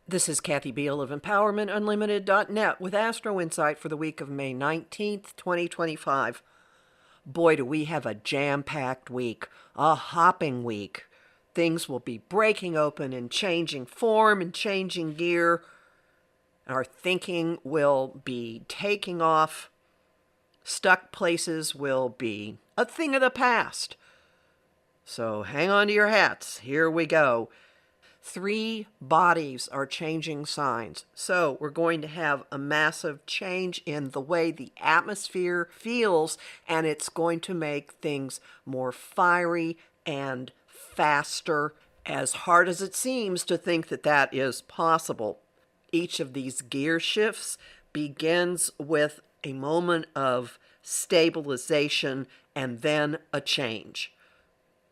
This is Kathy Biehl of EmpowermentUnlimited.net with Astro-Insight for the week of May 19th, 2025. Boy, do we have a jam-packed week, a hopping week. Things will be breaking open and changing form and changing gear. Our thinking will be taking off. Stuck places will be a thing of the past. So hang on to your hats. Here we go. 3 bodies are changing signs. So we're going to have a massive change in the way the atmosphere feels, and it's going to make things more fiery and faster, as hard as it seems to think that that is possible. Each of these gear shifts begins with a moment of stabilization and then a change.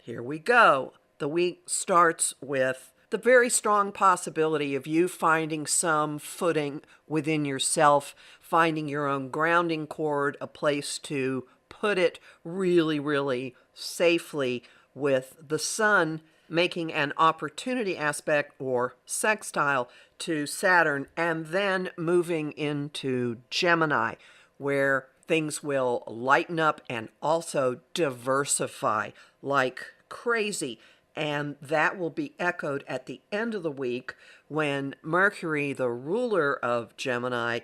Here we go. The week starts with the very strong possibility of you finding some footing within yourself, finding your own grounding cord, a place to put it really, really safely, with the sun making an opportunity aspect or sextile to Saturn, and then moving into Gemini, where things will lighten up and also diversify like crazy. And that will be echoed at the end of the week when Mercury, the ruler of Gemini,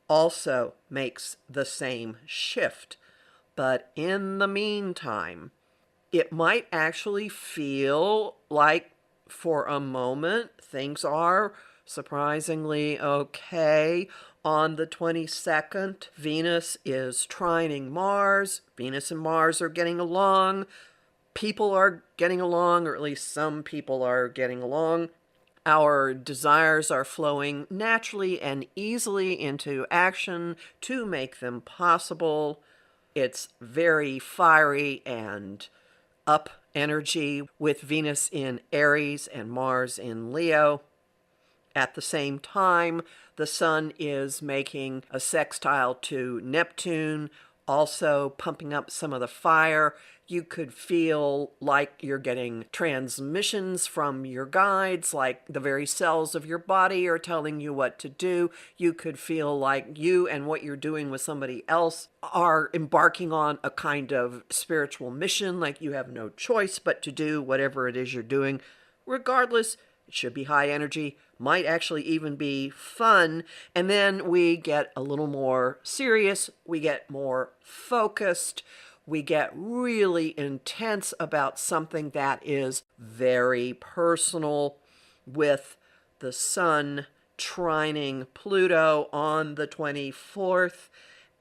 also makes the same shift. But in the meantime, it might actually feel like for a moment things are surprisingly okay. On the 22nd, Venus is trining Mars. Venus and Mars are getting along. People are getting along, or at least some people are getting along. Our desires are flowing naturally and easily into action to make them possible. It's very fiery and up energy with Venus in Aries and Mars in Leo. At the same time, the sun is making a sextile to Neptune, also pumping up some of the fire. You could feel like you're getting transmissions from your guides, like the very cells of your body are telling you what to do. You could feel like you and what you're doing with somebody else are embarking on a kind of spiritual mission, like you have no choice but to do whatever it is you're doing. Regardless, it should be high energy, might actually even be fun. And then we get a little more serious, we get more focused, we get really intense about something that is very personal, with the sun trining Pluto on the 24th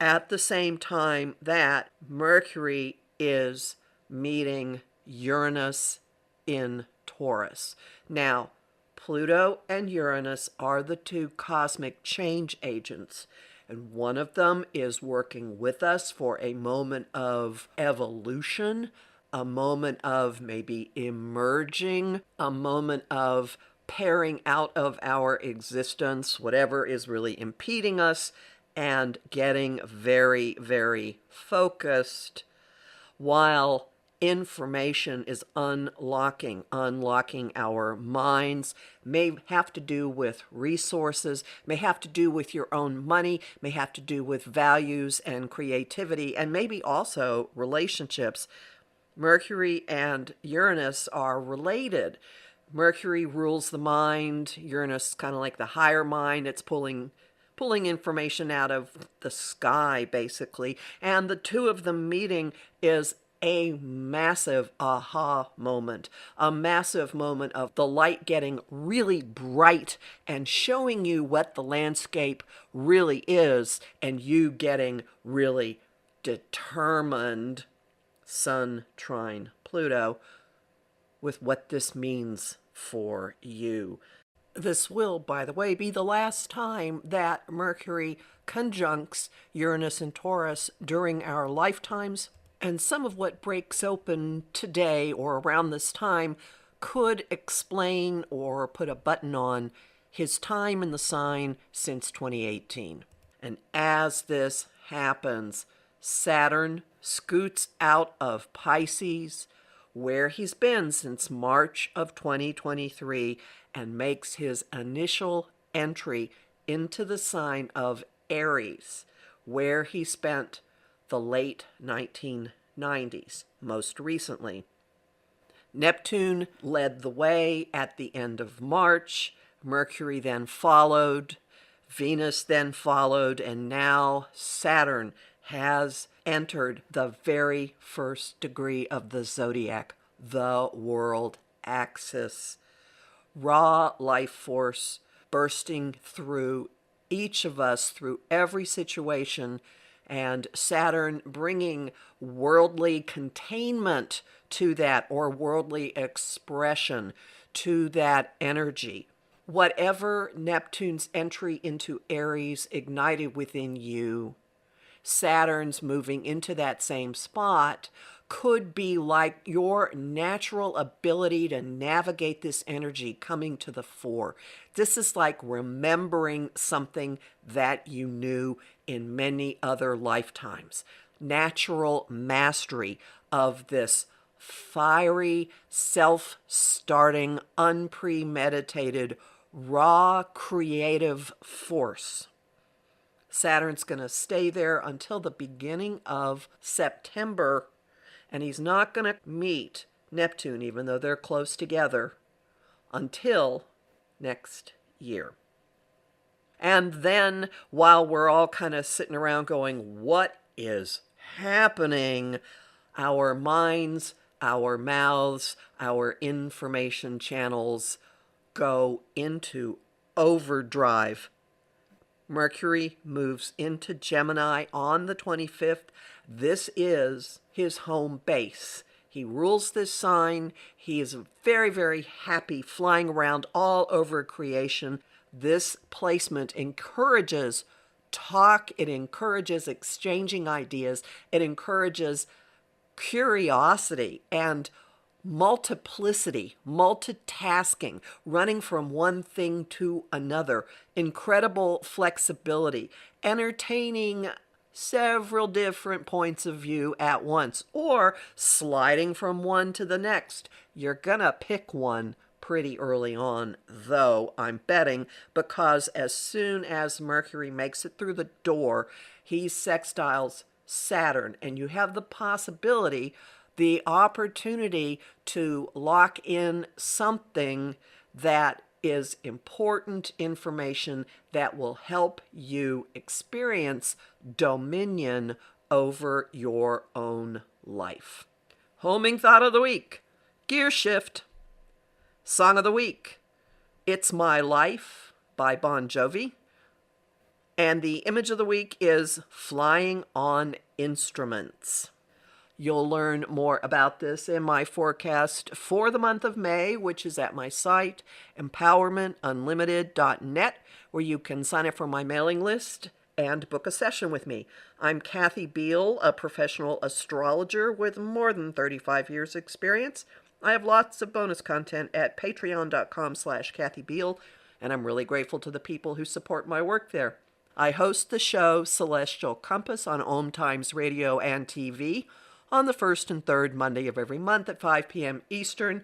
at the same time that Mercury is meeting Uranus in Taurus. Now, Pluto and Uranus are the 2 cosmic change agents, and one of them is working with us for a moment of evolution, a moment of maybe emerging, a moment of pairing out of our existence, whatever is really impeding us, and getting very, very focused, while information is unlocking our minds. May have to do with resources, may have to do with your own money, may have to do with values and creativity, and maybe also relationships. Mercury and Uranus are related. Mercury rules the mind. Uranus is kind of like the higher mind. It's pulling information out of the sky, basically. And the 2 of them meeting is a massive aha moment, a massive moment of the light getting really bright and showing you what the landscape really is, and you getting really determined, Sun trine Pluto, with what this means for you. This will, by the way, be the last time that Mercury conjuncts Uranus and Taurus during our lifetimes. And some of what breaks open today or around this time could explain or put a button on his time in the sign since 2018. And as this happens, Saturn scoots out of Pisces, where he's been since March of 2023, and makes his initial entry into the sign of Aries, where he spent the late 1990s, most recently. Neptune led the way at the end of March. Mercury then followed. Venus then followed. And now Saturn has entered the very first degree of the zodiac, the world axis. Raw life force bursting through each of us, through every situation, and Saturn bringing worldly containment to that, or worldly expression to that energy. Whatever Neptune's entry into Aries ignited within you, Saturn's moving into that same spot could be like your natural ability to navigate this energy coming to the fore. This is like remembering something that you knew in many other lifetimes. Natural mastery of this fiery, self-starting, unpremeditated, raw, creative force. Saturn's going to stay there until the beginning of September, and he's not going to meet Neptune, even though they're close together, until next year. And then, while we're all kind of sitting around going, what is happening? Our minds, our mouths, our information channels go into overdrive. Mercury moves into Gemini on the 25th. This is his home base. He rules this sign. He is very, very happy flying around all over creation. This placement encourages talk. It encourages exchanging ideas. It encourages curiosity and multiplicity, multitasking, running from one thing to another, incredible flexibility, entertaining several different points of view at once, or sliding from one to the next. You're gonna pick one pretty early on, though, I'm betting, because as soon as Mercury makes it through the door, he sextiles Saturn, and you have the possibility, the opportunity to lock in something that is important information that will help you experience dominion over your own life. Homing thought of the week, gear shift. Song of the week, It's My Life by Bon Jovi. And the image of the week is flying on instruments. You'll learn more about this in my forecast for the month of May, which is at my site, empowermentunlimited.net, where you can sign up for my mailing list and book a session with me. I'm Kathy Biehl, a professional astrologer with more than 35 years experience. I have lots of bonus content at patreon.com/Kathy Biehl, and I'm really grateful to the people who support my work there. I host the show Celestial Compass on Om Times Radio and TV on the first and third Monday of every month at 5 p.m. Eastern.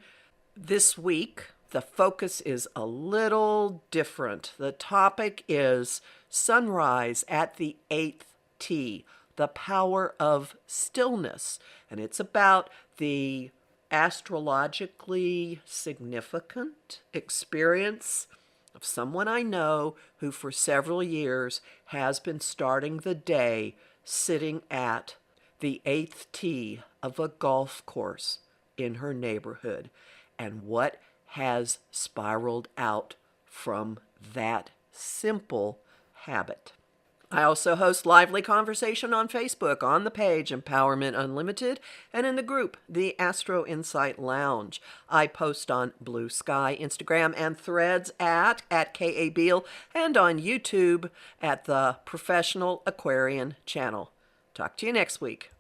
This week, the focus is a little different. The topic is sunrise at the 8th T, the power of stillness. And it's about the astrologically significant experience of someone I know who for several years has been starting the day sitting at the 8th tee of a golf course in her neighborhood, and what has spiraled out from that simple habit. I also host lively conversation on Facebook on the page Empowerment Unlimited and in the group the Astro-Insight Lounge. I post on Blue Sky, Instagram, and Threads at K.A. Biehl, and on YouTube at the Professional Aquarian channel. Talk to you next week.